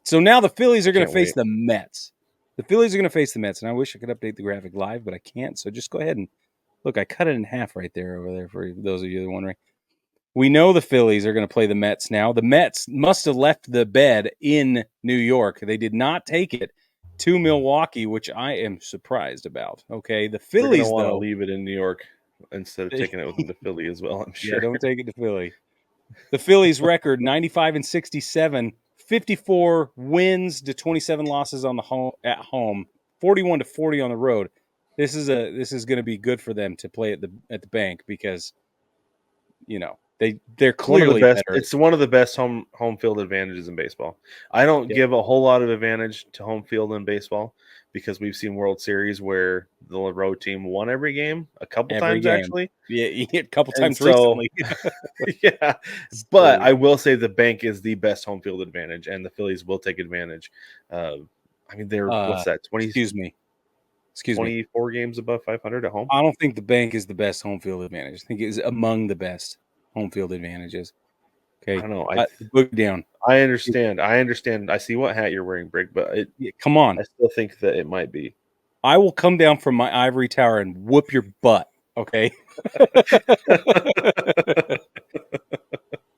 So now the Phillies are going to Can't face wait. the Mets. The Phillies are going to face the Mets, and I wish I could update the graphic live, but I can't. So just go ahead and look. I cut it in half right there over there for those of you that are wondering. We know the Phillies are going to play the Mets now. The Mets must have left the bed in New York. They did not take it to Milwaukee, which I am surprised about. Okay, the They're going to Phillies, want to though. leave it in New York instead of taking it with them to Philly as well, I'm Yeah, sure. don't take it to Philly. The Phillies record 95 and 67, 54 wins to 27 losses on the at home, 41 to 40 on the road. This is going to be good for them to play at the bank because they're One of the clearly best. better. It's one of the best home field advantages in baseball. I don't Yep. give a whole lot of advantage to home field in baseball because we've seen World Series where the road team won every game a couple Every times game. actually, Yeah, a couple and times so recently. yeah. But So, I will say the bank is the best home field advantage, and the Phillies will take advantage. I mean, they're what's that 20, excuse me. 24 games above 500 at home. I don't think the bank is the best home field advantage. I think it is among the best home field advantages. I Okay, don't know. book down. I understand. I understand. I see what hat you're wearing, Brig, but Come on. I still think that it might be. I will come down from my ivory tower and whoop your butt. Okay.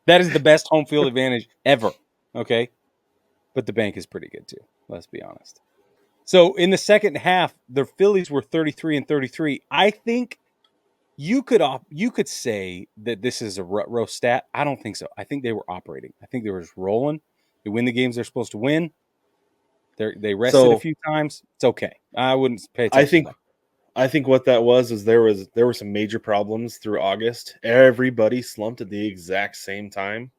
That is the best home field advantage ever. Okay. But the bank is pretty good too. Let's be honest. So in the second half, the Phillies were 33 and 33. I think you could say that this is a row stat. I don't think so. I think they were operating. I think they were just rolling. They win the games they're supposed to win. They rested a So few times. It's okay. I wouldn't pay I attention think to that. I think what that was is there were some major problems through August. Everybody slumped at the exact same time, and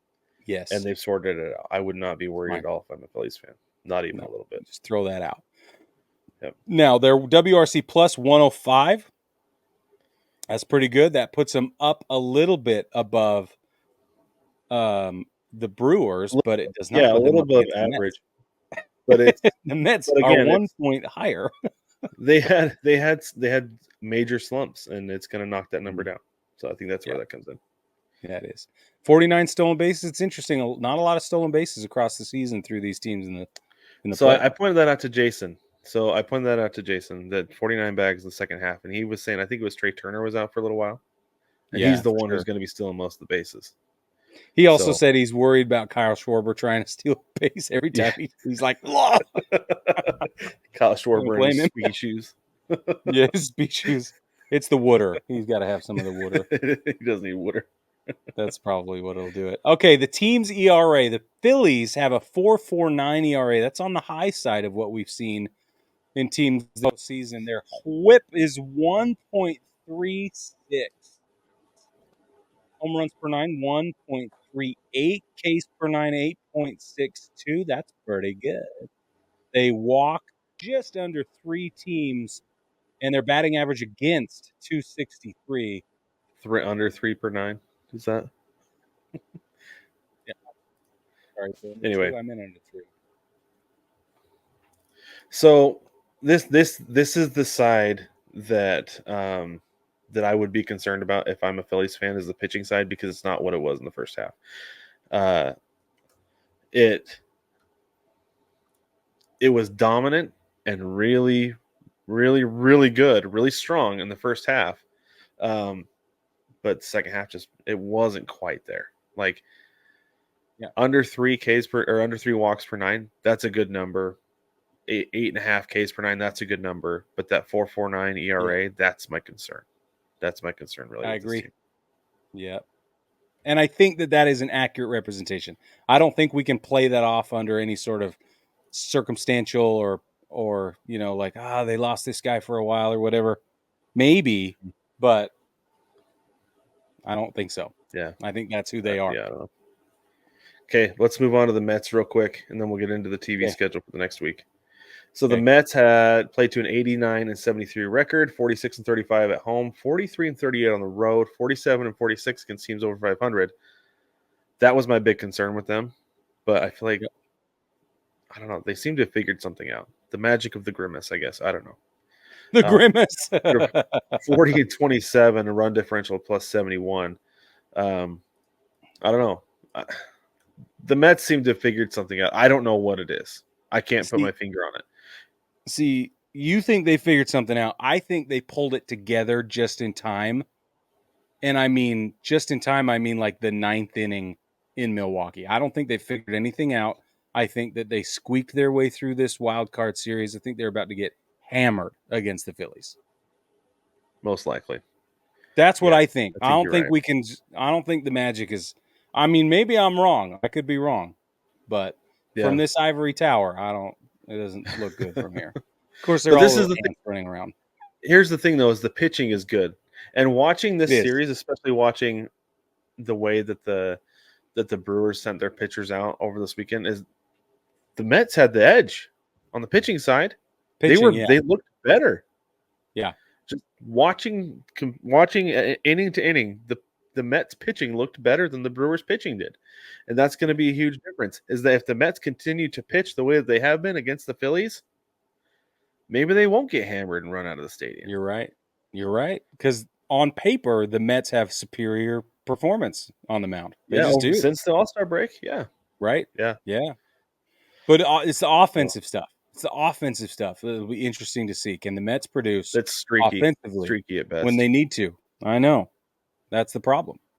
Yes. they've sorted it out. I would not be worried Fine. at all if I'm a Phillies fan. Not even No, a little bit. just throw that out. Yep. Now, their WRC plus 105. That's pretty good. That puts them up a little bit above the Brewers, but it does not Yeah, a put them little up above against the Mets. average, but The Mets are again, 1 point higher. they had major slumps, and it's going to knock that number down. So I think that's Yeah, where that comes in. that is 49 stolen bases. It's interesting. Not a lot of stolen bases across the season through these teams in the So I playoffs. pointed that out to Jason. That 49 bags in the second half, and he was saying I think it was Trey Turner was out for a little while, and he's Yeah, the for one who's sure. going to be stealing most of the bases. He also So said he's worried about Kyle Schwarber trying to steal a base every yeah, time he's like, "Whoa!" Kyle I don't Schwarber and blame his him. squeaky shoes. Yeah, his speeches. It's the water. He's got to have some of the water. He doesn't need water. That's probably what'll do it. Okay, the team's ERA. The Phillies have a 4.49 ERA. That's on the high side of what we've seen in teams this season. Their WHIP is 1.36. Home runs per nine, 1.38. Ks per nine, 8.62. That's pretty good. They walk just under 3 teams, and their batting average against 263. Under 3 per 9. Is that Yeah, sorry, so under anyway? 2. I'm in under 3. So this is the side that I would be concerned about if I'm a Phillies fan is the pitching side because it's not what it was in the first half. Uh, it it was dominant and really, really, really good, really strong in the first half. Um, but the second half just it wasn't quite there. Like Yeah. under 3 Ks per or under 3 walks per 9, that's a good number. 8.5 Ks per 9, that's a good number. But that 4.49 ERA, that's my concern. That's my concern really I with this agree. team. Yeah. And I think that is an accurate representation. I don't think we can play that off under any sort of circumstantial or like they lost this guy for a while or whatever. Maybe, but I don't think so. Yeah. I think that's who they are. Yeah, I don't know. Okay, let's move on to the Mets real quick, and then we'll get into the TV Okay. schedule for the next week. So the Okay. Mets had played to an 89 and 73 record, 46 and 35 at home, 43 and 38 on the road, 47 and 46 against teams over 500. That was my big concern with them, but I feel like Yep. I don't know. They seem to have figured something out. The magic of the grimace, I guess. I don't know. The grimace. 40 and 27, a run differential plus 71. I don't know. The Mets seem to have figured something out. I don't know what it is. I can't put my finger on it. See, you think they figured something out. I think they pulled it together just in time. And I mean, just in time, I mean like the 9th inning in Milwaukee. I don't think they figured anything out. I think that they squeaked their way through this wild card series. I think they're about to get hammered against the Phillies. Most likely. That's what I think. I don't you're think right. we can. I don't think the Magic is. I mean, maybe I'm wrong. I could be wrong, but from this ivory tower, I don't. It doesn't look good from here. Of course, they're But all this is little the thing. ants running around. Here's the thing, though: is the pitching is good, and watching this It is. series, especially watching the way that the Brewers sent their pitchers out over this weekend, is the Mets had the edge on the pitching side. Pitching, yeah. They looked better. Yeah. Just watching inning to inning, the Mets pitching looked better than the Brewers pitching did. And that's going to be a huge difference, is that if the Mets continue to pitch the way that they have been against the Phillies, maybe they won't get hammered and run out of the stadium. You're right. You're right. Because on paper, the Mets have superior performance on the mound. They just do. Since the All-Star break, yeah. Right? Yeah. Yeah. But it's the offensive stuff. It's the offensive stuff. It'll be interesting to see. Can the Mets produce That's streaky offensively at best when they need to? I know. That's the problem.